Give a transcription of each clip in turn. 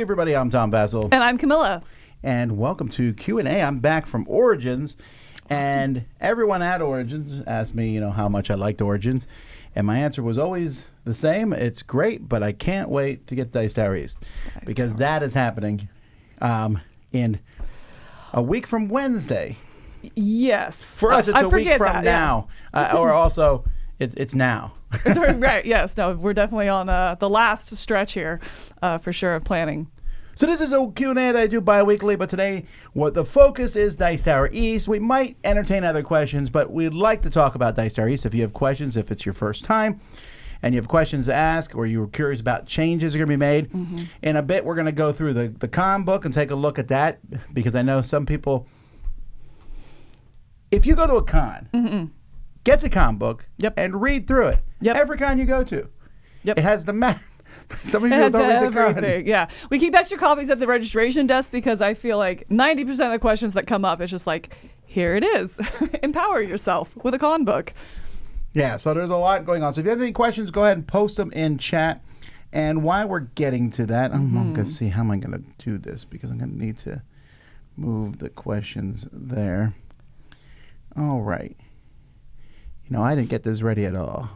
everybody. I'm Tom Vasel. And I'm Camilla. And welcome to Q&A. I'm back from Origins. And everyone at Origins asked me, how much I liked Origins. And my answer was always the same. It's great, but I can't wait to get Dice Tower East. Because that is happening in a week from Wednesday. Yes. For us, it's a week from now. Yeah. Or also, it's now. Right, yes. No, we're definitely on the last stretch here, for sure, of planning. So this is a Q&A that I do bi-weekly, but today the focus is Dice Tower East. We might entertain other questions, but we'd like to talk about Dice Tower East. If you have questions, if it's your first time, and you have questions to ask, or you were curious about changes that are going to be made, in a bit we're going to go through the con book and take a look at that, because I know some people, if you go to a con, get the con book and read through it. Every con you go to. It has the map. Some of you don't read the con. Yeah. We keep extra copies at the registration desk because I feel like 90% of the questions that come up, it's just like, here it is. Empower yourself with a con book. Yeah, so there's a lot going on. So if you have any questions, go ahead and post them in chat. And while we're getting to that, I'm going to see how am I going to do this, because I'm going to need to move the questions there. All right. I didn't get this ready at all.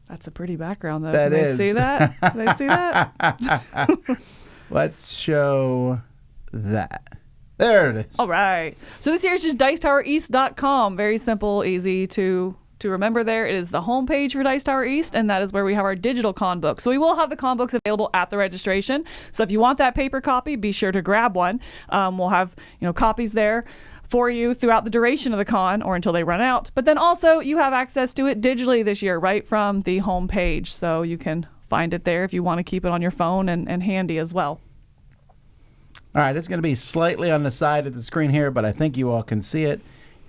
That's a pretty background, though. That Can they see that? Can they see that? Let's show that. There it is. All right. So this here is just DicetowerEast.com. Very simple, easy to remember there. It is the homepage for Dice Tower East, and that is where we have our digital con book. So we will have the con books available at the registration. So if you want that paper copy, be sure to grab one. We'll have copies there for you throughout the duration of the con or until they run out. But then also you have access to it digitally this year, right from the home page. So you can find it there if you want to keep it on your phone and handy as well. All right, it's going to be slightly on the side of the screen here, but I think you all can see it.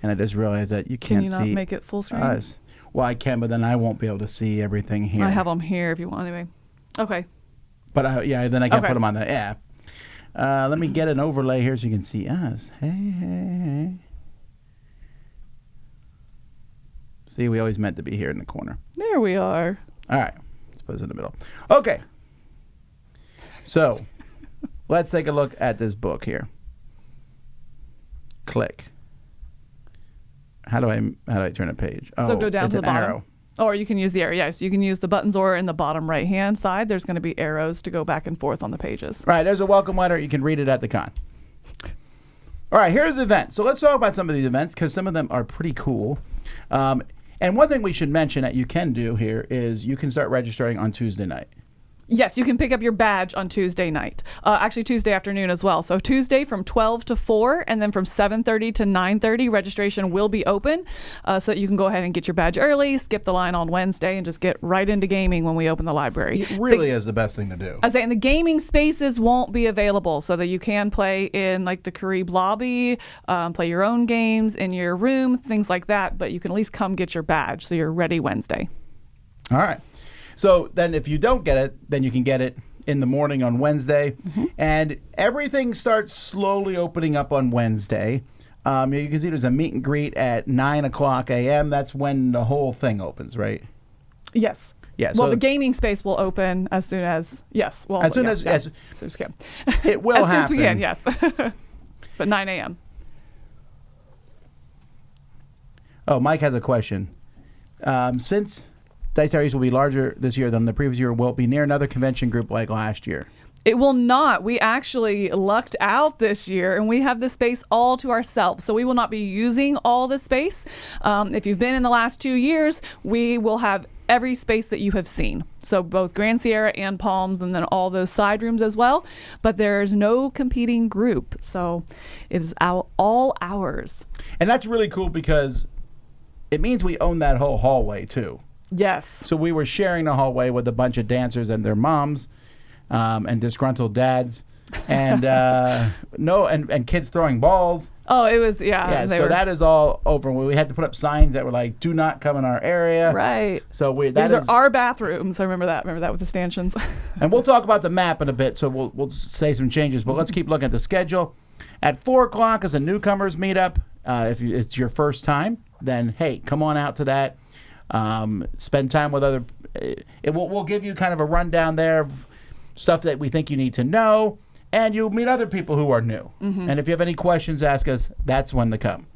And I just realized that you can't see. Can you not make it full screen? Us. Well, I can, but then I won't be able to see everything here. I have them here if you want anyway. Okay. But then I can put them on the app. Let me get an overlay here so you can see us. Hey. See, we always meant to be here in the corner. There we are. All right. Let's put this in the middle. Okay. So, let's take a look at this book here. Click. How do I turn a page? So go down to the bottom. Arrow. Or you can use the arrow. Yes, you can use the buttons, or in the bottom right-hand side, there's going to be arrows to go back and forth on the pages. Right, there's a welcome letter. You can read it at the con. All right, here's the event. So let's talk about some of these events, because some of them are pretty cool. And one thing we should mention that you can do here is you can start registering on Tuesday night. Yes, you can pick up your badge on Tuesday night. Actually, Tuesday afternoon as well. So Tuesday from 12 to 4, and then from 7:30 to 9:30, registration will be open. So you can go ahead and get your badge early, skip the line on Wednesday, and just get right into gaming when we open the library. It really is the best thing to do. I was saying the gaming spaces won't be available, so that you can play in like the Carib lobby, play your own games in your room, things like that. But you can at least come get your badge, so you're ready Wednesday. All right. So then if you don't get it, then you can get it in the morning on Wednesday. And everything starts slowly opening up on Wednesday. You can see there's a meet and greet at 9 o'clock a.m. That's when the whole thing opens, right? Yes. Yeah. Well, the gaming space will open as soon as, yes. Well, as soon as we can. It will happen. As soon as we can, yes. But 9 a.m. Oh, Mike has a question. Since Dice Tower East will be larger this year than the previous year, will it be near another convention group like last year? It will not. We actually lucked out this year, and we have the space all to ourselves. So we will not be using all the space. If you've been in the last 2 years, we will have every space that you have seen. So both Grand Sierra and Palms, and then all those side rooms as well. But there's no competing group. So it is all ours. And that's really cool because it means we own that whole hallway too. Yes. So we were sharing the hallway with a bunch of dancers and their moms, and disgruntled dads, and and kids throwing balls. Oh, it was yeah. So that is all over. We had to put up signs that were like, "Do not come in our area." Right. So these are our bathrooms. I remember that. Remember that with the stanchions. And we'll talk about the map in a bit. So we'll say some changes, but let's keep looking at the schedule. At 4 o'clock is a newcomers meetup. If it's your first time, then hey, come on out to that. spend time with other. We'll give you kind of a rundown there of stuff that we think you need to know, and you'll meet other people who are new. And if you have any questions, ask us. That's when to come.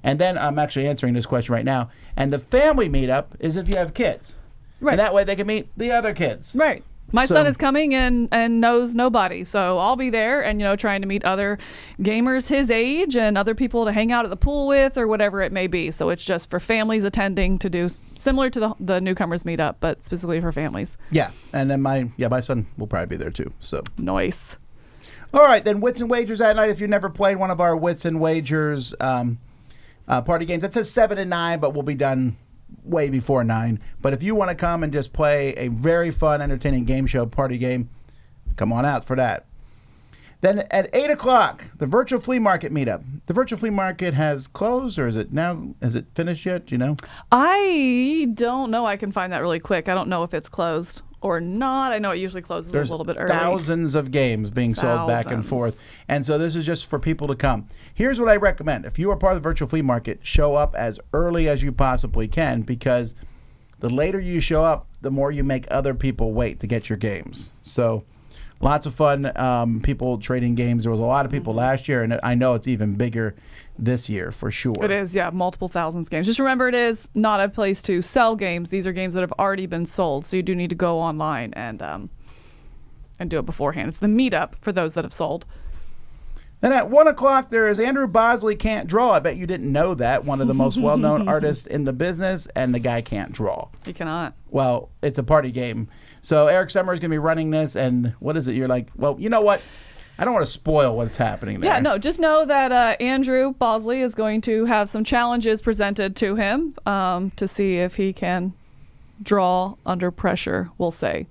And then I'm actually answering this question right now. And the family meetup is if you have kids. Right. And that way they can meet the other kids. Right. My son is coming and knows nobody. So I'll be there and, trying to meet other gamers his age and other people to hang out at the pool with or whatever it may be. So it's just for families attending to do similar to the newcomers meetup, but specifically for families. Yeah. And then my son will probably be there too. So nice. All right. Then Wits and Wagers that night. If you've never played one of our Wits and Wagers party games, it says 7 and 9, but we'll be done way before 9. But if you want to come and just play a very fun, entertaining game show party game, come on out for that. Then at 8 o'clock, the virtual flea market meetup. The virtual flea market has closed, or is it finished yet? Do you know? I don't know. I can find that really quick. I don't know if it's closed or not. I know it usually closes a little bit early. Thousands of games being sold back and forth. And so this is just for people to come. Here's what I recommend. If you are part of the virtual flea market, show up as early as you possibly can, because the later you show up, the more you make other people wait to get your games. So lots of fun, people trading games. There was a lot of people last year, and I know it's even bigger this year for sure. It is, yeah, multiple thousands games. Just remember, it is not a place to sell games. These are games that have already been sold, so you do need to go online and do it beforehand. It's the meetup for those that have sold. Then at 1 o'clock, there is Andrew Bosley Can't Draw. I bet you didn't know that. One of the most well-known artists in the business, and the guy can't draw. He cannot. Well, it's a party game. So Eric Summer is going to be running this, and what is it? You're like, well, you know what? I don't want to spoil what's happening there. Yeah, no, just know that Andrew Bosley is going to have some challenges presented to him to see if he can draw under pressure, we'll say.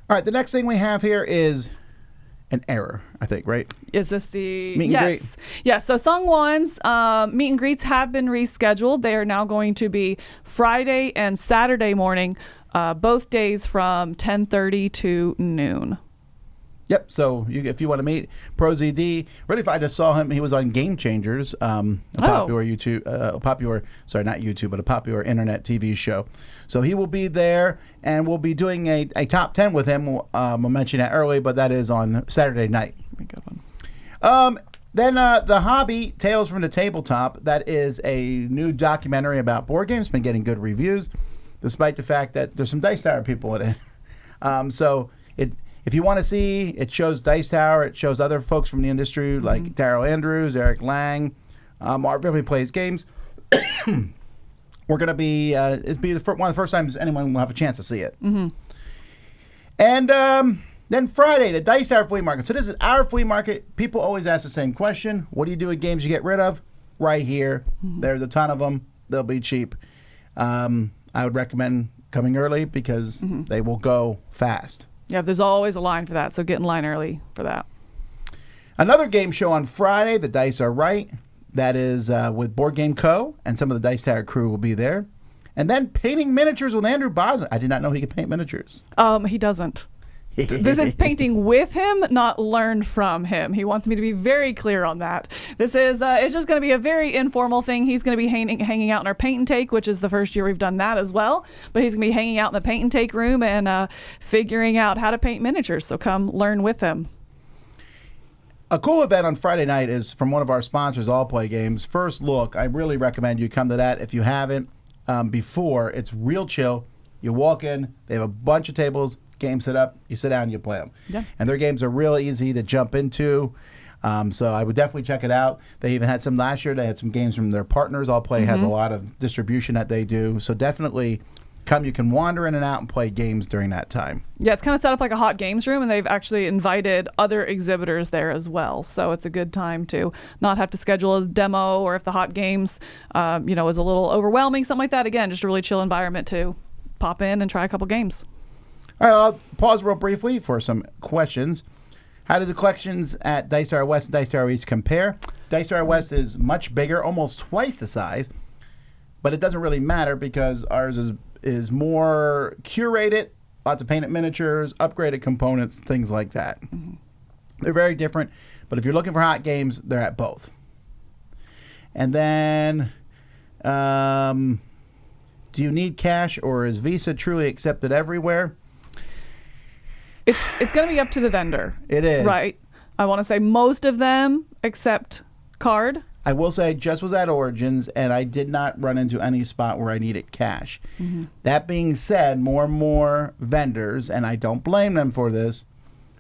All right, the next thing we have here is an error, I think, right? Is this the meet and greet? Yes. So Sungwon's meet and greets have been rescheduled. They are now going to be Friday and Saturday morning, both days from 10:30 to noon. Yep. So if you want to meet Pro ZD, really, if I just saw him, he was on Game Changers, a popular a popular internet TV show. So he will be there, and we'll be doing a top 10 with him. We'll mention that early, but that is on Saturday night. A good one. Then The Hobby, Tales from the Tabletop. That is a new documentary about board games. It's been getting good reviews, despite the fact that there's some Dice Tower people in it. If you want to see, it shows Dice Tower. It shows other folks from the industry like Darryl Andrews, Eric Lang, Mark Family Plays Games. We're going to be, one of the first times anyone will have a chance to see it. And then Friday, the Dice Tower Flea Market. So this is our flea market. People always ask the same question. What do you do with games you get rid of? Right here. There's a ton of them. They'll be cheap. I would recommend coming early because they will go fast. Yeah, there's always a line for that, so get in line early for that. Another game show on Friday, The Dice Are Right. That is with Board Game Co., and some of the Dice Tower crew will be there. And then painting miniatures with Andrew Bosley. I did not know he could paint miniatures. He doesn't. This is painting with him, not learn from him. He wants me to be very clear on that. This is it's just going to be a very informal thing. He's going to be hanging out in our paint and take, which is the first year we've done that as well. But he's going to be hanging out in the paint and take room and figuring out how to paint miniatures. So come learn with him. A cool event on Friday night is from one of our sponsors, All Play Games, First Look. I really recommend you come to that if you haven't before. It's real chill. You walk in, they have a bunch of tables, games set up, you sit down and you play them. Yeah. And their games are real easy to jump into. So I would definitely check it out. They even had some last year. They had some games from their partners. All Play has a lot of distribution that they do. So definitely come. You can wander in and out and play games during that time. Yeah, it's kind of set up like a hot games room, and they've actually invited other exhibitors there as well. So it's a good time to not have to schedule a demo, or if the hot games, is a little overwhelming, something like that. Again, just a really chill environment to pop in and try a couple games. All right, I'll pause real briefly for some questions. How do the collections at Dice Tower West and Dice Tower East compare? Dice Tower West is much bigger, almost twice the size, but it doesn't really matter because ours is more curated, lots of painted miniatures, upgraded components, things like that. They're very different, but if you're looking for hot games, they're at both. And then Do you need cash, or is Visa truly accepted everywhere? It's going to be up to the vendor. It is. Right. I want to say most of them accept card. I will say, just was at Origins, and I did not run into any spot where I needed cash. Mm-hmm. That being said, more and more vendors, and I don't blame them for this,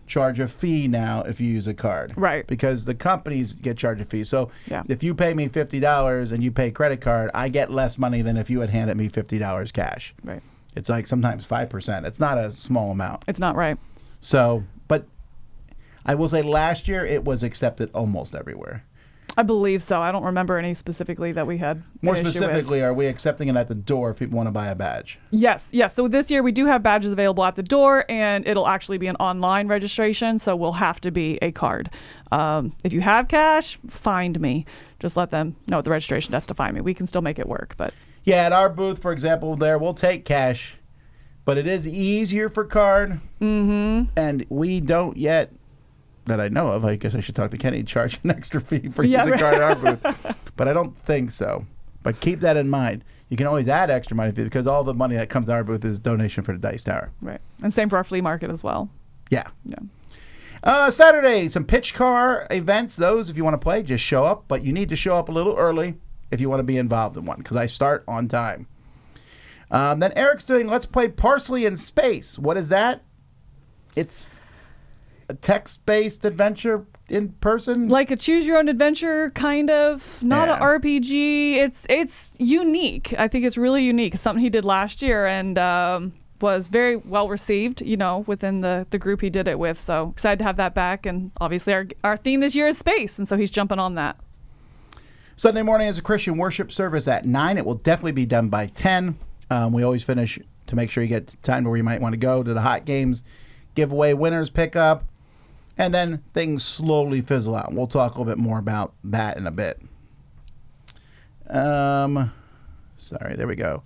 charge a fee now if you use a card. Right. Because the companies get charged a fee. So yeah. if you pay me $50 and you pay credit card, I get less money than if you had handed me $50 cash. Right. It's like sometimes 5%. It's not a small amount. It's not right. So, but I will say last year it was accepted almost everywhere. I believe so. I don't remember any specifically that we had. More specifically, are we accepting it at the door if people want to buy a badge? Yes. So this year we do have badges available at the door, and it'll actually be an online registration, so we'll have to be a card. If you have cash, find me. Just let them know at the registration desk to find me. We can still make it work, but yeah, at our booth, for example, there we'll take cash, but it is easier for card, and we don't yet. That I know of. I guess I should talk to Kenny, charge an extra fee for using card at our booth. But I don't think so. But keep that in mind. You can always add extra money because all the money that comes to our booth is donation for the Dice Tower. Right. And same for our flea market as well. Yeah. Saturday, some pitch car events. Those, if you want to play, just show up. But you need to show up a little early if you want to be involved in one, because I start on time. Then Eric's doing Let's Play Parsley in Space. What is that? It's a text-based adventure in person, like a choose-your-own-adventure kind of, not an RPG. It's unique. I think it's really unique. It's something he did last year and was very well received. Within the group he did it with. So excited to have that back. And obviously our theme this year is space, and so he's jumping on that. Sunday morning is a Christian worship service at 9. It will definitely be done by 10. We always finish to make sure you get time where you might want to go to the hot games, giveaway winners pick up. And then things slowly fizzle out. We'll talk a little bit more about that in a bit. Sorry, there we go.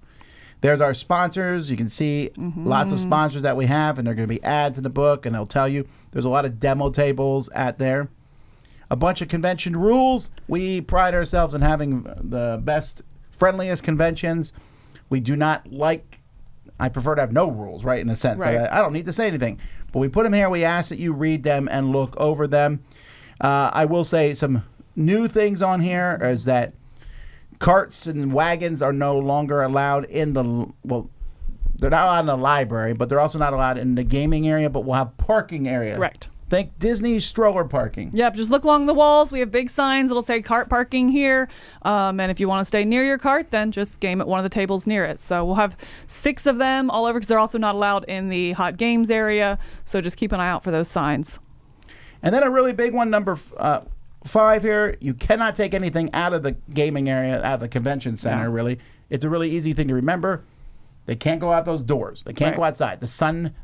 There's our sponsors. You can see lots of sponsors that we have, and they're going to be ads in the book, and they'll tell you. There's a lot of demo tables at there. A bunch of convention rules. We pride ourselves in having the best, friendliest conventions. We do not like... I prefer to have no rules, right, in a sense. Right. I don't need to say anything. But we put them here. We ask that you read them and look over them. I will say some new things on here is that carts and wagons are no longer allowed in the... Well, they're not allowed in the library, but they're also not allowed in the gaming area, but we'll have parking area. Correct. Think Disney stroller parking. Yep, just look along the walls. We have big signs that'll say cart parking here. And if you want to stay near your cart, then just game at one of the tables near it. So we'll have 6 of them all over because they're also not allowed in the hot games area. So just keep an eye out for those signs. And then a really big one, number 5 here. You cannot take anything out of the gaming area, out of the convention center, really. It's a really easy thing to remember. They can't go out those doors. They can't go outside. The sun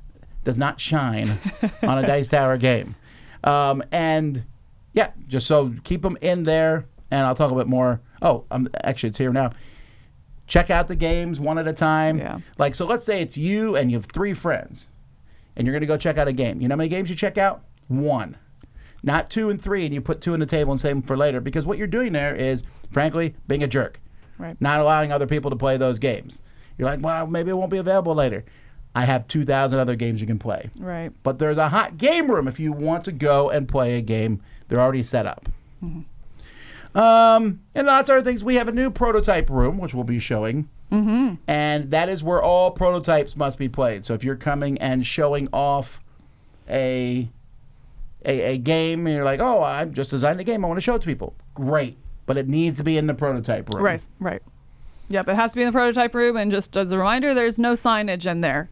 does not shine on a Dice Tower game. And yeah, just so keep them in there, and I'll talk a bit more. Actually, it's here now. Check out the games one at a time. Yeah. Like, so let's say it's you and you have 3 friends, and you're going to go check out a game. You know how many games you check out? 1. Not 2 and 3, and you put 2 on the table and save them for later, because what you're doing there is, frankly, being a jerk. Right. Not allowing other people to play those games. You're like, well, maybe it won't be available later. I have 2,000 other games you can play. Right. But there's a hot game room if you want to go and play a game. They're already set up. And lots of other things. We have a new prototype room, which we'll be showing. And that is where all prototypes must be played. So if you're coming and showing off a game, and you're like, oh, I've just designed a game. I want to show it to people. Great. But it needs to be in the prototype room. Right. Yep, it has to be in the prototype room, and just as a reminder, there's no signage in there.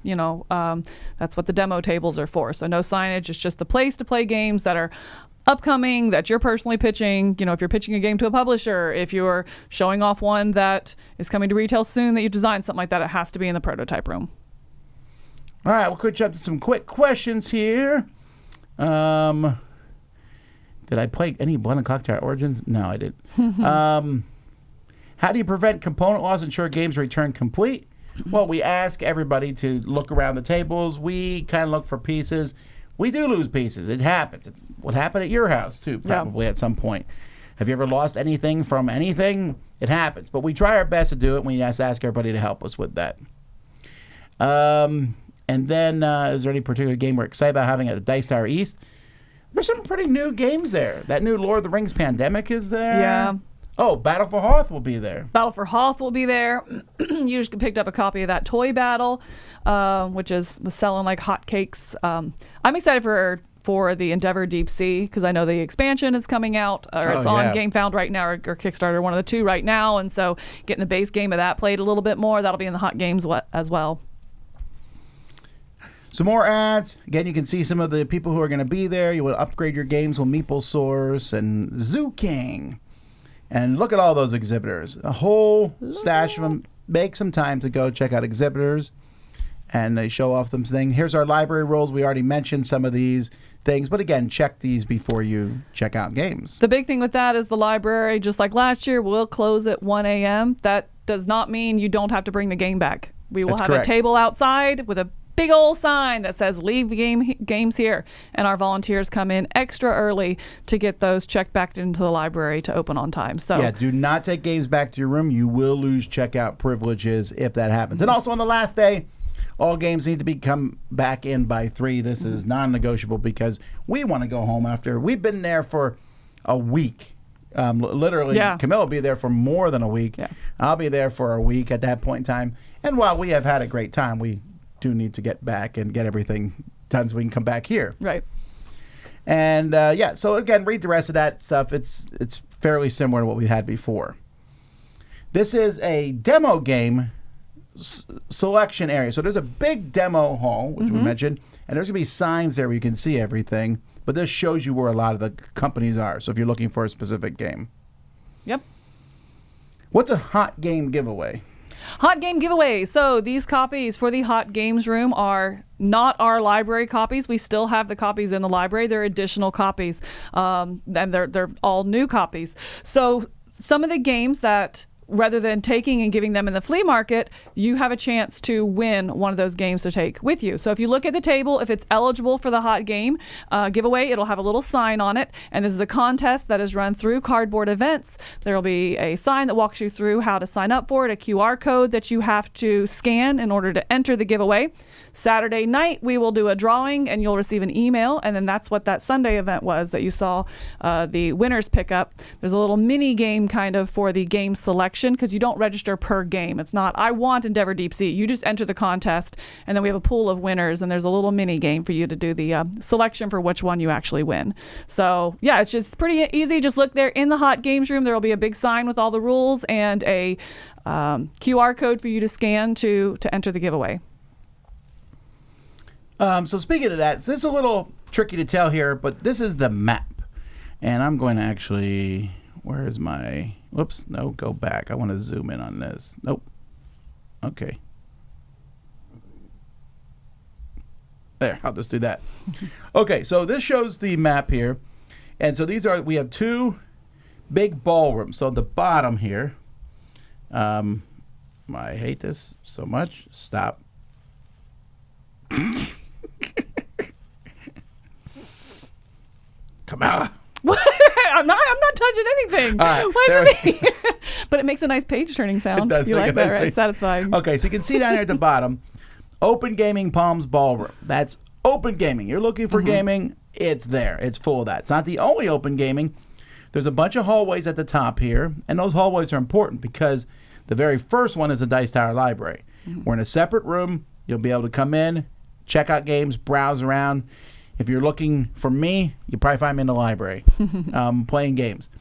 That's what the demo tables are for. So no signage. It's just the place to play games that are upcoming, that you're personally pitching. If you're pitching a game to a publisher, if you're showing off one that is coming to retail soon that you designed, something like that, it has to be in the prototype room. All right, we'll jump to some quick questions here. Did I play any Blood and Clock Tower Origins? No, I didn't. How do you prevent component loss and ensure games return complete? Well, we ask everybody to look around the tables. We kind of look for pieces. We do lose pieces. It happens. It's what happened at your house, too, probably at some point. Have you ever lost anything from anything? It happens. But we try our best to do it. We just ask everybody to help us with that. And then, is there any particular game we're excited about having at the Dice Tower East? There's some pretty new games there. That new Lord of the Rings Pandemic is there. Yeah. Oh, Battle for Hoth will be there. Battle for Hoth will be there. You just picked up a copy of that Toy Battle, which was selling like hotcakes. I'm excited for the Endeavor Deep Sea because I know the expansion is coming out, or it's on GameFound right now, or Kickstarter, one of the two right now. And so getting the base game of that played a little bit more. That'll be in the hot games as well. Some more ads. Again, you can see some of the people who are going to be there. You will upgrade your games with Meeple Source and Zoo King. And look at all those exhibitors. A whole stash of them. Make some time to go check out exhibitors. And they show off them things. Here's our library rules. We already mentioned some of these things. But again, check these before you check out games. The big thing with that is the library, just like last year, will close at 1 a.m. That does not mean you don't have to bring the game back. We will have a table outside with a big old sign that says leave games here, and our volunteers come in extra early to get those checked back into the library to open on time. So yeah, do not take games back to your room. You will lose checkout privileges if that happens. And also on the last day, all games need to be come back in by 3. This is non-negotiable because we want to go home after we've been there for a week. Literally, Camilla will be there for more than a week. Yeah. I'll be there for a week at that point in time. And while we have had a great time, we do need to get back and get everything done so we can come back here. Right. And so again, read the rest of that stuff. It's fairly similar to what we had before. This is a demo game selection area. So there's a big demo hall, which we mentioned, and there's going to be signs there where you can see everything. But this shows you where a lot of the companies are. So if you're looking for a specific game. Yep. What's a hot game giveaway? Hot game giveaway. So these copies for the Hot Games Room are not our library copies. We still have the copies in the library. They're additional copies, and they're all new copies. So some of the games that, rather than taking and giving them in the flea market, you have a chance to win one of those games to take with you. So if you look at the table, if it's eligible for the hot game giveaway, it'll have a little sign on it. And this is a contest that is run through Cardboard Events. There will be a sign that walks you through how to sign up for it, a QR code that you have to scan in order to enter the giveaway. Saturday night, we will do a drawing and you'll receive an email. And then that's what that Sunday event was that you saw the winners pick up. There's a little mini game kind of for the game selection, because you don't register per game. It's not, I want Endeavor Deep Sea. You just enter the contest, and then we have a pool of winners, and there's a little mini game for you to do the selection for which one you actually win. So, yeah, it's just pretty easy. Just look there in the Hot Games Room. There will be a big sign with all the rules and a QR code for you to scan to enter the giveaway. So speaking of that, so it's a little tricky to tell here, but this is the map. And I'm going to actually... Where is my... Whoops. No, go back. I want to zoom in on this. Nope. Okay. There, I'll just do that. Okay, so this shows the map here. And so we have 2 big ballrooms. So at the bottom here, I hate this so much. Stop. Come on. I'm not touching anything. Right, what does it mean? But it makes a nice page turning sound. It does. You like that, right? Page. It's satisfying. Okay, so you can see down here at the bottom, Open Gaming Palms Ballroom. That's open gaming. You're looking for gaming, it's there. It's full of that. It's not the only open gaming. There's a bunch of hallways at the top here, and those hallways are important because the very first one is the Dice Tower Library. We're in a separate room. You'll be able to come in, check out games, browse around. If you're looking for me, you'll probably find me in the library playing games.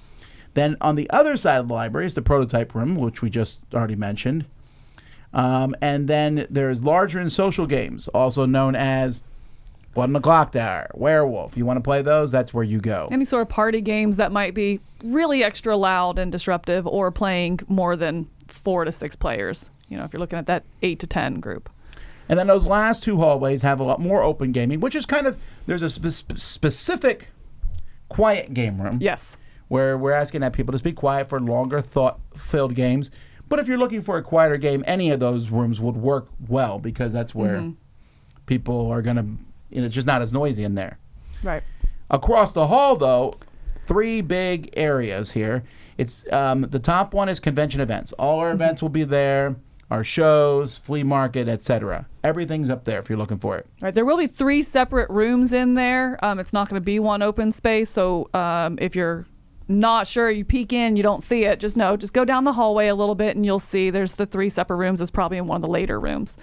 Then on the other side of the library is the prototype room, which we just already mentioned. And then there's larger and social games, also known as Blood on the Clock Tower, Werewolf. You want to play those? That's where you go. Any sort of party games that might be really extra loud and disruptive, or playing more than 4 to 6 players. You know, if you're looking at that 8 to 10 group. And then those last 2 hallways have a lot more open gaming, which is kind of, there's a specific quiet game room. Yes. Where we're asking that people to be quiet for longer, thought-filled games. But if you're looking for a quieter game, any of those rooms would work well because that's where people are going to, it's just not as noisy in there. Right. Across the hall, though, three big areas here. It's the top one is convention events. All our events will be there. Our shows, flea market, etc. Everything's up there if you're looking for it. Right. There will be 3 separate rooms in there. It's not going to be one open space. So if you're not sure, you peek in, you don't see it, just go down the hallway a little bit and you'll see there's the 3 separate rooms. It's probably in one of the later rooms.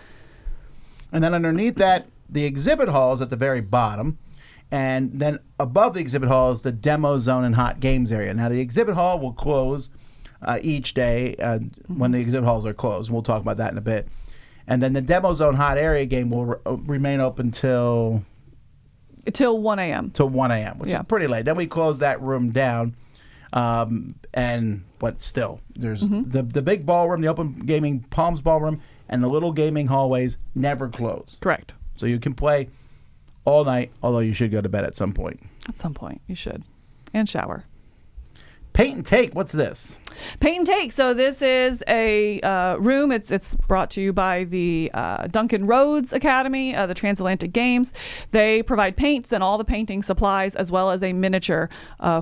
And then underneath that, the exhibit hall is at the very bottom. And then above the exhibit hall is the demo zone and hot games area. Now, the exhibit hall will close each day when the exhibit halls are closed. We'll talk about that in a bit. And then the demo zone hot area game will remain open till 1 a.m. Till 1 a.m., which is pretty late. Then we close that room down. But still, there's the big ballroom, the open gaming Palms ballroom, and the little gaming hallways never close. Correct. So you can play all night, although you should go to bed at some point. At some point, you should. And shower. Paint and Take, what's this? Paint and Take. So this is a room. It's brought to you by the Duncan Rhodes Academy, the Transatlantic Games. They provide paints and all the painting supplies as well as a miniature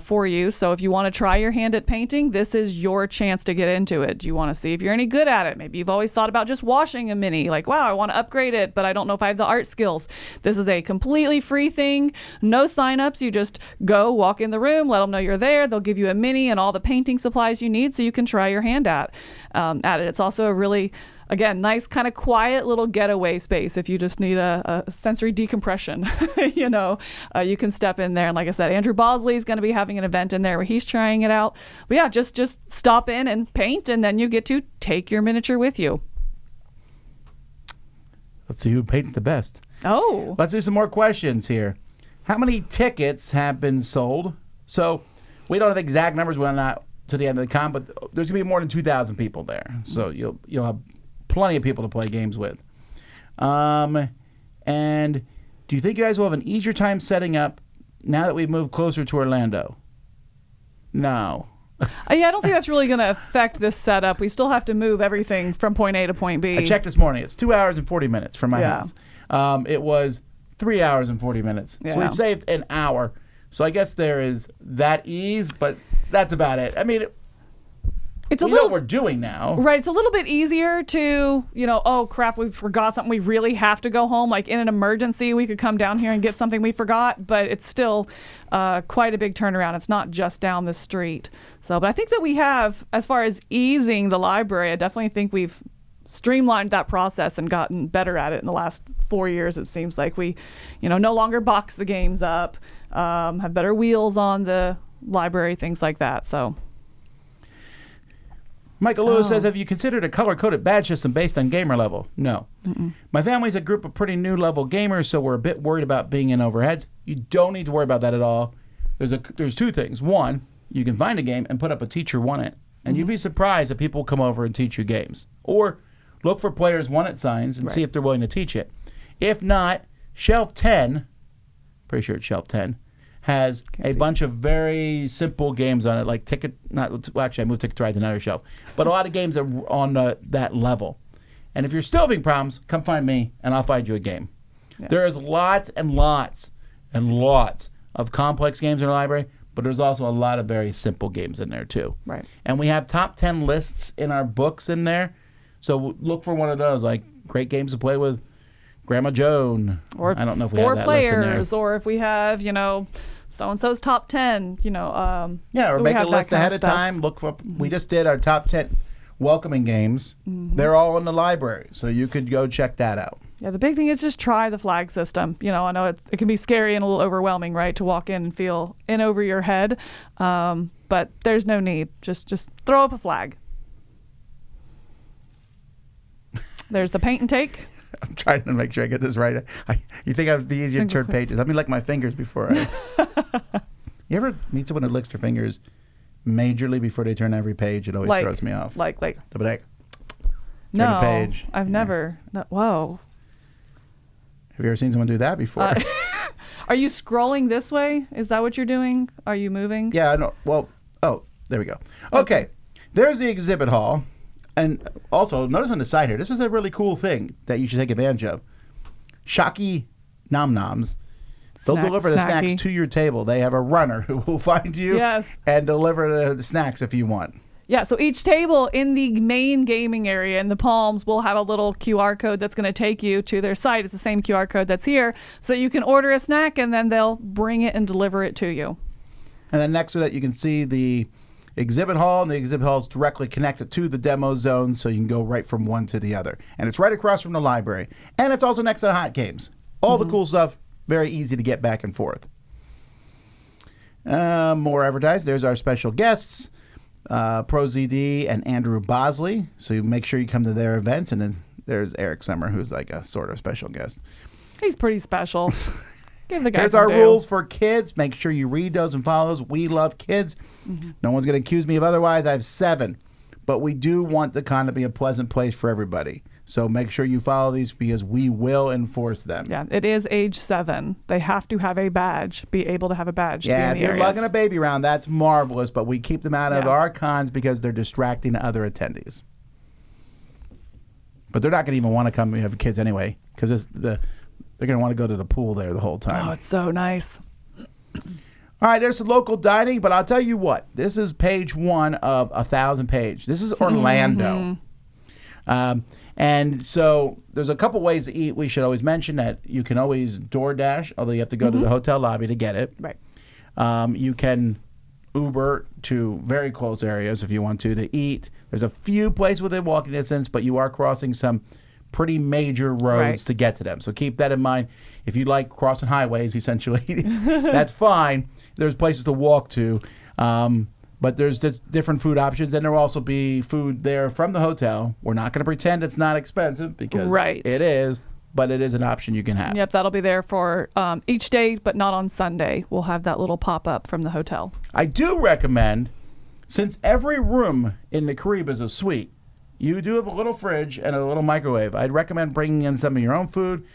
for you. So if you want to try your hand at painting, this is your chance to get into it. Do you want to see if you're any good at it? Maybe you've always thought about just washing a mini. Like, wow, I want to upgrade it, but I don't know if I have the art skills. This is a completely free thing. No signups. You just go, walk in the room, let them know you're there. They'll give you a mini and all the painting supplies you need so you can try your hand at it. It's also a really, again, nice kind of quiet little getaway space if you just need a sensory decompression. You can step in there. And like I said, Andrew Bosley is going to be having an event in there where he's trying it out. But yeah, just stop in and paint, and then you get to take your miniature with you. Let's see who paints the best. Oh. Let's do some more questions here. How many tickets have been sold? So we don't have exact numbers. We're not to the end of the con, but there's going to be more than 2,000 people there. So you'll have plenty of people to play games with. And do you think you guys will have an easier time setting up now that we've moved closer to Orlando? No. I don't think that's really going to affect this setup. We still have to move everything from point A to point B. I checked this morning. It's 2 hours and 40 minutes from my house. It was 3 hours and 40 minutes. So we've saved an hour. So I guess there is that ease, but that's about it. I mean, it's a little, know what we're doing now. Right. It's a little bit easier to, oh, crap, we forgot something. We really have to go home. Like in an emergency, we could come down here and get something we forgot, but it's still quite a big turnaround. It's not just down the street. But I think that we have, as far as easing the library, I definitely think we've streamlined that process and gotten better at it in the last 4 years. It seems like we, no longer box the games up, have better wheels on the library, things like that. So Michael Lewis says, have you considered a color-coded badge system based on gamer level? No. My family's a group of pretty new level gamers, so we're a bit worried about being in overheads. You don't need to worry about that at all. There's 2 things. One, you can find a game and put up a teacher won it. And you'd be surprised that people come over and teach you games. Or look for players won it signs and see if they're willing to teach it. If not, Shelf 10, pretty sure it's Shelf 10, has a bunch of very simple games on it, like actually I moved Ticket to Ride to another shelf, but a lot of games are on that level. And if you're still having problems, come find me and I'll find you a game. Yeah. There is lots and lots and lots of complex games in our library, but there's also a lot of very simple games in there too. Right. And we have top 10 lists in our books in there, so look for one of those, like great games to play with Grandma Joan. Or I don't know if we 4 have that players, list in there. or if we have, so-and-so's top 10, or make a list ahead of time. Look for, we just did our top 10 welcoming games. They're all in the library, so you could go check that out. Yeah, the big thing is just try the flag system. I know it can be scary and a little overwhelming, right, to walk in and feel in over your head, but there's no need. Just throw up a flag. There's the Paint and Take. I'm trying to make sure I get this right. You think I'd be easier to turn pages? Let me lick my fingers before I... You ever meet someone who licks their fingers majorly before they turn every page? It always throws me off. Like. The break. No, turn a page. I've never. No, whoa. Have you ever seen someone do that before? Are you scrolling this way? Is that what you're doing? Are you moving? Yeah, I know. Well, there we go. Okay. There's the exhibit hall. And also, notice on the side here, this is a really cool thing that you should take advantage of. Shocky Nom Noms. They'll deliver the snacks to your table. They have a runner who will find you and deliver the snacks if you want. Yeah, so each table in the main gaming area in the Palms will have a little QR code that's going to take you to their site. It's the same QR code that's here, so you can order a snack and then they'll bring it and deliver it to you. And then next to that, you can see the exhibit hall, and the exhibit hall is directly connected to the demo zone, so you can go right from one to the other. And it's right across from the library. And it's also next to the hot games. All the cool stuff, very easy to get back and forth. More advertised. There's our special guests, ProZD and Andrew Bosley. So you make sure you come to their events. And then there's Eric Summer, who's like a sort of special guest. He's pretty special. Give the guy Here's our rules for kids. Make sure you read those and follow those. We love kids. No one's going to accuse me of otherwise. I have 7. But we do want the con to be a pleasant place for everybody. So make sure you follow these because we will enforce them. Yeah, it is age 7. They have to have a badge, be able to have a badge. Yeah, if you're lugging a baby around, that's marvelous. But we keep them out of our cons because they're distracting other attendees. But they're not going to even want to come and have kids anyway because they're going to want to go to the pool there the whole time. Oh, it's so nice. All right, there's some local dining, but I'll tell you what. This is page 1 of 1,000 page. This is Orlando. And so there's a couple ways to eat. We should always mention that you can always DoorDash, although you have to go to the hotel lobby to get it. Right. You can Uber to very close areas if you want to eat. There's a few places within walking distance, but you are crossing some pretty major roads to get to them. So keep that in mind. If you like crossing highways, essentially, that's fine. There's places to walk to. But there's just different food options, and there will also be food there from the hotel. We're not going to pretend it's not expensive because it is, but it is an option you can have. Yep, that'll be there for each day, but not on Sunday. We'll have that little pop-up from the hotel. I do recommend, since every room in the Carib is a suite, you do have a little fridge and a little microwave. I'd recommend bringing in some of your own food,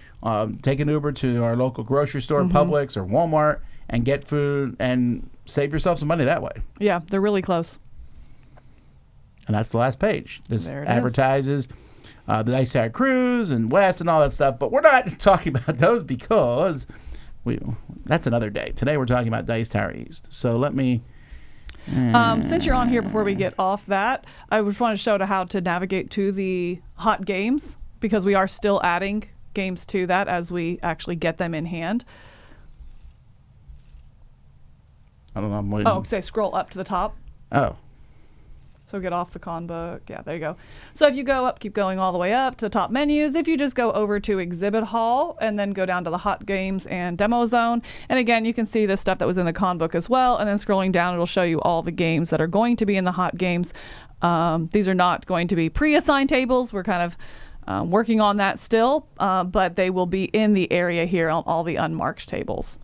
take an Uber to our local grocery store, Publix or Walmart, and get food and save yourself some money that way. Yeah, they're really close. And that's the last page. This advertises the Dice Tower Cruise and West and all that stuff, but we're not talking about those because that's another day. Today we're talking about Dice Tower East. So let me... since you're on here, before we get off that, I just want to show how to navigate to the hot games because we are still adding games to that as we actually get them in hand. I don't know. I'm waiting. Oh, say scroll up to the top. Oh. So get off the con book. Yeah, there you go. So if you go up, keep going all the way up to top menus. If you just go over to exhibit hall and then go down to the hot games and demo zone. And again, you can see the stuff that was in the con book as well. And then scrolling down, it'll show you all the games that are going to be in the hot games. These are not going to be pre-assigned tables. We're kind of working on that still, but they will be in the area here on all the unmarked tables.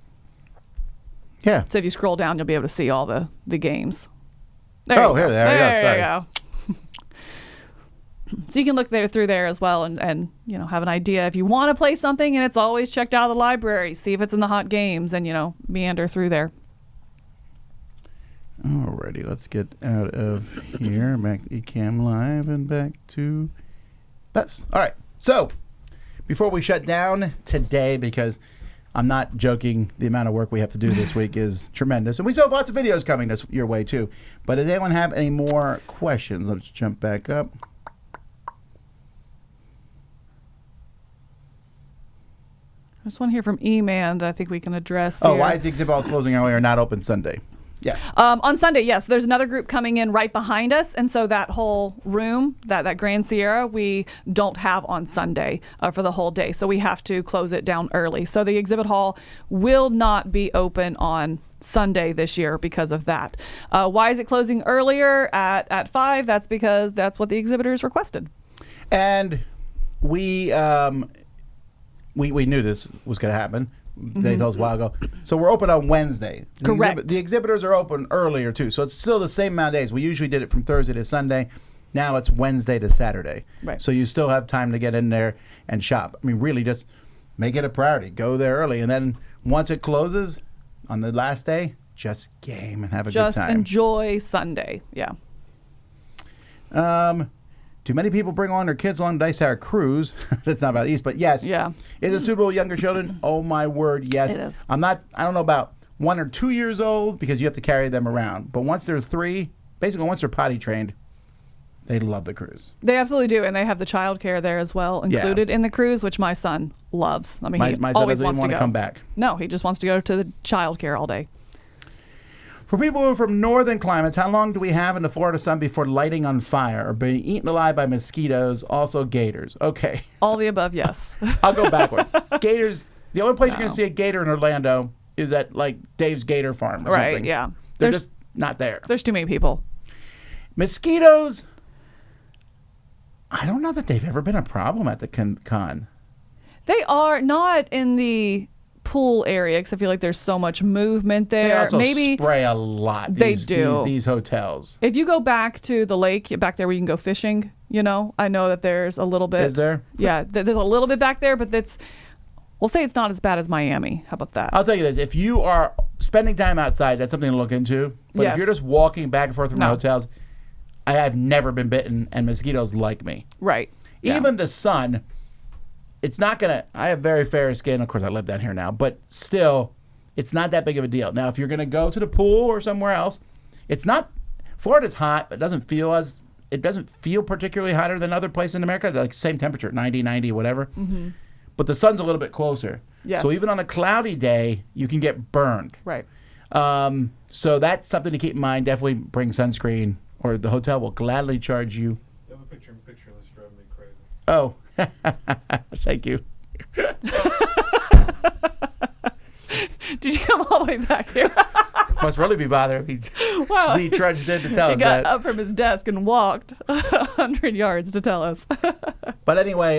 Yeah. So if you scroll down, you'll be able to see all the games. There you go. So you can look through there as well and have an idea if you want to play something, and it's always checked out of the library. See if it's in the hot games and meander through there. Alrighty, let's get out of here. Back to Ecamm Live and back to Bess. All right. So before we shut down today, because I'm not joking, the amount of work we have to do this week is tremendous. And we still have lots of videos coming your way, too. But does anyone have any more questions? Let's jump back up. There's one here from E-Man that I think we can address. Oh, here. why is the exhibit hall closing early or not open Sunday? Yeah. On Sunday, yes. There's another group coming in right behind us, and so that whole room, that Grand Sierra, we don't have on Sunday for the whole day, so we have to close it down early. So the exhibit hall will not be open on Sunday this year because of that. Why is it closing earlier at 5? That's because that's what the exhibitors requested. And we knew this was going to happen. They told us a while ago. So we're open on Wednesday. Correct. The exhibitors are open earlier, too. So it's still the same amount of days. We usually did it from Thursday to Sunday. Now it's Wednesday to Saturday. Right. So you still have time to get in there and shop. I mean, really, just make it a priority. Go there early. And then once it closes on the last day, just game and have a good time. Just enjoy Sunday. Yeah. Do many people bring along their kids along Dice Tower cruise? That's not about East, but yes. Yeah. Is it suitable for younger children? Oh my word, yes. It is. I don't know about 1 or 2 years old because you have to carry them around. But once they're 3, basically once they're potty trained, they love the cruise. They absolutely do, and they have the child care there as well included in the cruise, which my son loves. I mean, My he son always doesn't wants even to want go. to come back. No, he just wants to go to the child care all day. For people who are from northern climates, how long do we have in the Florida sun before lighting on fire or being eaten alive by mosquitoes, also gators? Okay. All the above, yes. I'll go backwards. Gators, the only place you're going No. to see a gator in Orlando is at, like, Dave's Gator Farm or Right, something. yeah. They're just not there. There's too many people. Mosquitoes, I don't know that they've ever been a problem at the con. They are not in the pool area because I feel like there's so much movement there. They also Maybe spray a lot. They do. These hotels. if you go back to the lake, back there where you can go fishing, I know that there's a little bit. Is there? Yeah, there's a little bit back there, but we'll say it's not as bad as Miami. How about that? I'll tell you this. If you are spending time outside, that's something to look into. But Yes. if you're just walking back and forth from the No. hotels, I have never been bitten, and mosquitoes like me. Right. Yeah. Even the sun, it's not going to... I have very fair skin. Of course, I live down here now. But still, it's not that big of a deal. Now, if you're going to go to the pool or somewhere else, it's not... Florida's hot, but it doesn't feel particularly hotter than other places in America. They're like same temperature, 90, whatever. Mm-hmm. But the sun's a little bit closer. Yes. So even on a cloudy day, you can get burned. Right. So that's something to keep in mind. Definitely bring sunscreen, or the hotel will gladly charge you. You have a picture and that's driving me crazy. Oh, thank you. Did you come all the way back here? Must really be bothering me. Wow. Z trudged in to tell He us got that. up from his desk and walked 100 yards to tell us. But anyway,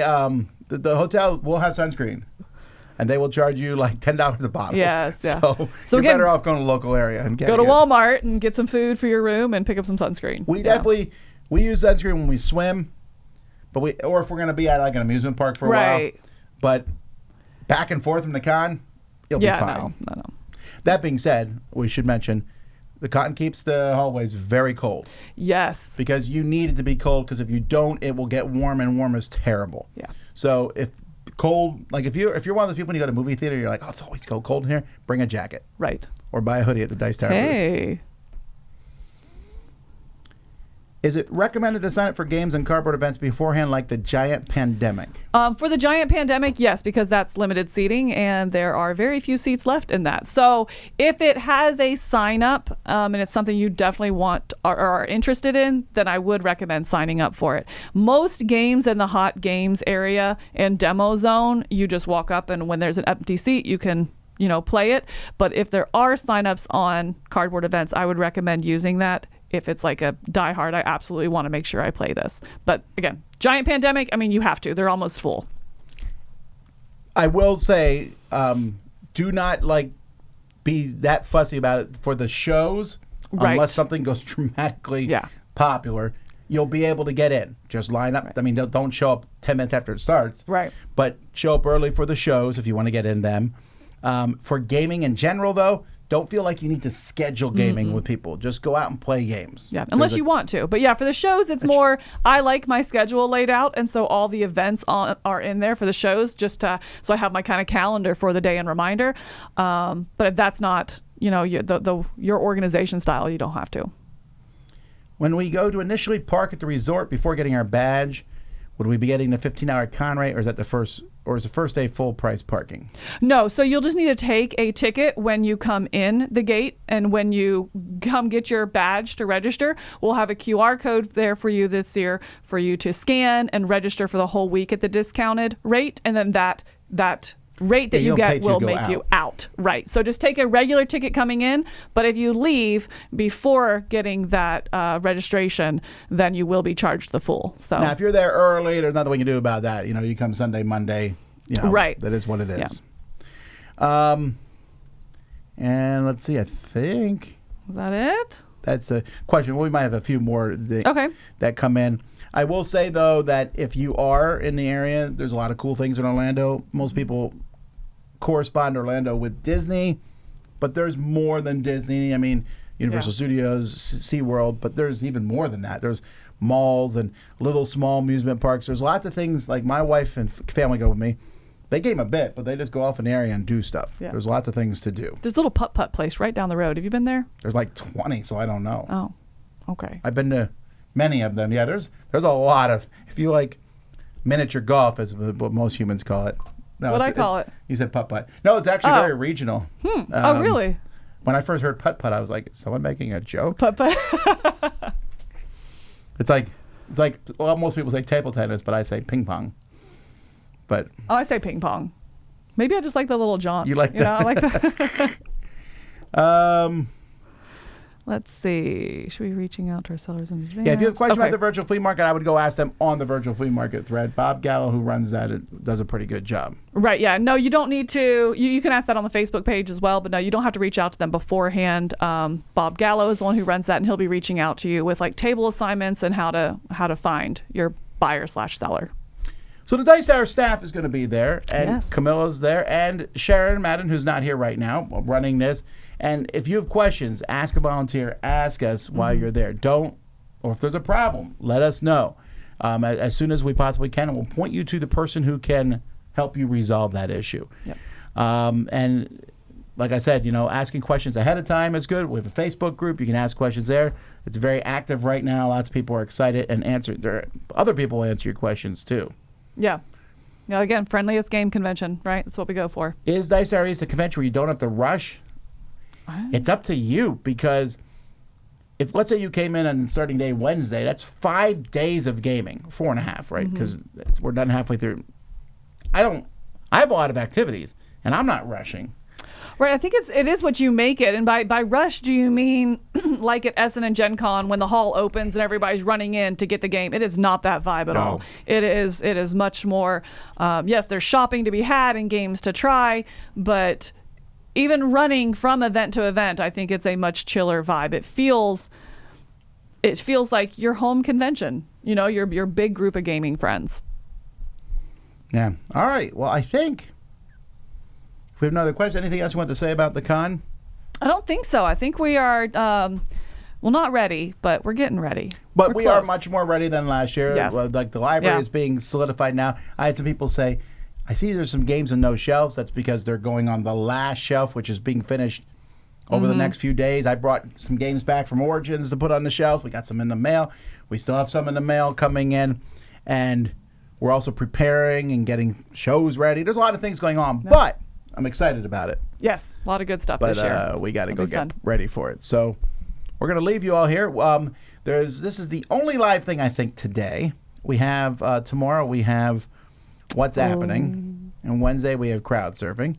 the hotel will have sunscreen, and they will charge you like $10 a bottle. Yes, yeah. So, So you're again, better off going to the local area and Go getting to it. Walmart and get some food for your room and pick up some sunscreen. We Yeah. definitely use sunscreen when we swim, or if we're going to be at like an amusement park for a while. Right. But back and forth from the con, you'll be fine. No. That being said, we should mention the con keeps the hallways very cold Yes. because you need it to be cold, because if you don't, it will get warm, and warm is terrible. Yeah. So if cold, like if you're one of those people when you go to a movie theater, you're like, oh, it's always cold in here, bring a jacket Right. or buy a hoodie at the Dice Tower booth. Hey. Is it recommended to sign up for games and cardboard events beforehand, like the Giant Pandemic? For the Giant Pandemic, yes, because that's limited seating and there are very few seats left in that. So if it has a sign up and it's something you definitely want or are interested in, then I would recommend signing up for it. Most games in the hot games area and demo zone, you just walk up and when there's an empty seat, you can play it. But if there are signups on cardboard events, I would recommend using that. If it's like a diehard, I absolutely want to make sure I play this. But again, Giant Pandemic, I mean, you have to. They're almost full. I will say, do not be that fussy about it for the shows, Right. unless something goes dramatically Yeah. popular. You'll be able to get in. Just line up. Right. I mean, don't show up 10 minutes after it starts. Right. But show up early for the shows if you want to get in them. For gaming in general, though, don't feel like you need to schedule gaming with people. Just go out and play games. Yeah, unless you want to. But yeah, for the shows, it's more, I like my schedule laid out. And so all the events are in there for the shows, so I have my kind of calendar for the day and reminder. But if that's not, your organization style, you don't have to. When we go to initially park at the resort before getting our badge, would we be getting the 15-hour con rate, or is the first day full price parking? No, so you'll just need to take a ticket when you come in the gate, and when you come get your badge to register, we'll have a QR code there for you this year for you to scan and register for the whole week at the discounted rate, and then that rate that Yeah, you you don't pay get till will you go make you out. out. Right. So just take a regular ticket coming in, but if you leave before getting that registration, then you will be charged the full. So Now, if you're there early, there's nothing we can do about that. You come Sunday, Monday. Right. That is what it is. And let's see. I think is that it? that's a question. We might have a few more Okay. that come in. I will say, though, that if you are in the area, there's a lot of cool things in Orlando. Most people correspond Orlando with Disney, but there's more than Disney. I mean, Universal Studios, SeaWorld, but there's even more than that. There's malls and little small amusement parks. There's lots of things, like my wife and family go with me. They game a bit, but they just go off in the area and do stuff. Yeah. There's lots of things to do. There's a little putt-putt place right down the road. Have you been there? There's like 20, so I don't know. Oh, okay. I've been to many of them. Yeah, there's a lot of, if you like miniature golf, is what most humans call it. No, What I call it? You said putt-putt. No, it's actually very regional. Oh, really? When I first heard putt-putt, I was like, is someone making a joke? Putt-putt. It's like, well, most people say table tennis, but I say ping pong. But Oh, I say ping pong. Maybe I just like the little jaunts. You like know, I like that. Let's see. Should we be reaching out to our sellers in advance? yeah, if you have questions Okay. about the virtual flea market, I would go ask them on the virtual flea market thread. Bob Gallo, who runs that, does a pretty good job. Right, yeah. No, you don't need to. You can ask that on the Facebook page as well, but no, you don't have to reach out to them beforehand. Bob Gallo is the one who runs that, and he'll be reaching out to you with like table assignments and how to find your buyer/seller. So the Dice Tower staff is going to be there, and Yes. Camilla's there, and Sharon Madden, who's not here right now, running this. And if you have questions, ask a volunteer, ask us while you're there. Don't, or if there's a problem, let us know as soon as we possibly can, and we'll point you to the person who can help you resolve that issue. Yep. And like I said, asking questions ahead of time is good. We have a Facebook group. You can ask questions there. It's very active right now. Lots of people are excited and answer. Other people will answer your questions too. Yeah. Yeah, again, friendliest game convention, right? That's what we go for. Is Dice Tower East a convention where you don't have to rush? It's up to you, because if, let's say you came in on starting day Wednesday, that's 5 days of gaming, 4.5, right? Because we're done halfway through. I have a lot of activities, and I'm not rushing. Right, I think it is what you make it. And by rush, do you mean like at Essen and Gen Con when the hall opens and everybody's running in to get the game? It is not that vibe at all. It is much more, yes, there's shopping to be had and games to try, but even running from event to event, I think it's a much chiller vibe. It feels like your home convention, your big group of gaming friends. Yeah. All right. Well, I think if we have another question, anything else you want to say about the con? I don't think so. I think we are, not ready, but we're getting ready. But We're we are close. much more ready than last year. Yes. Like the library Yeah. is being solidified now. I had some people say, I see there's some games on no shelves. That's because they're going on the last shelf, which is being finished over the next few days. I brought some games back from Origins to put on the shelf. We got some in the mail. We still have some in the mail coming in. And we're also preparing and getting shows ready. There's a lot of things going on, but I'm excited about it. Yes, a lot of good stuff But this year. we got to It'll go be get fun. ready for it. So we're going to leave you all here. This is the only live thing I think today. We have tomorrow. We have What's Happening, and Wednesday we have crowd surfing.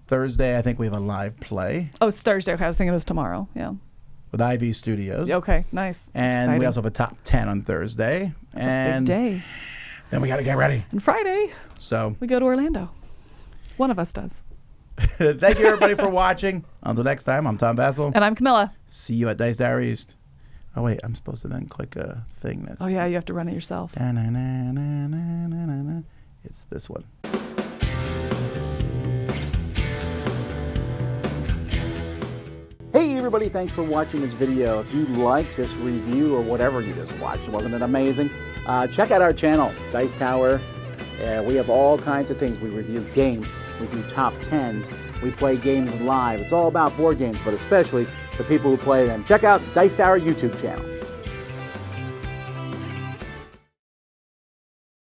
Thursday I think we have a live play Oh, it's Thursday. Okay, I was thinking it was tomorrow. Yeah. with IV Studios. Okay, nice. That's And exciting. we also have a top 10 on Thursday. And Big day. then we got to get ready. And Friday, So we go to Orlando. One of us does. thank you everybody for watching. Until next time, I'm Tom Vasel. And I'm Camilla. See you at Dice Tower East. Oh wait, I'm supposed to then click a thing that. Oh, yeah, you have to run it yourself. It's this one. Hey everybody, thanks for watching this video. If you like this review or whatever you just watched, wasn't it amazing? Check out our channel, Dice Tower. We have all kinds of things. We review games, we do top 10s, we play games live. It's all about board games, but especially the people who play them. Check out Dice Tower YouTube channel.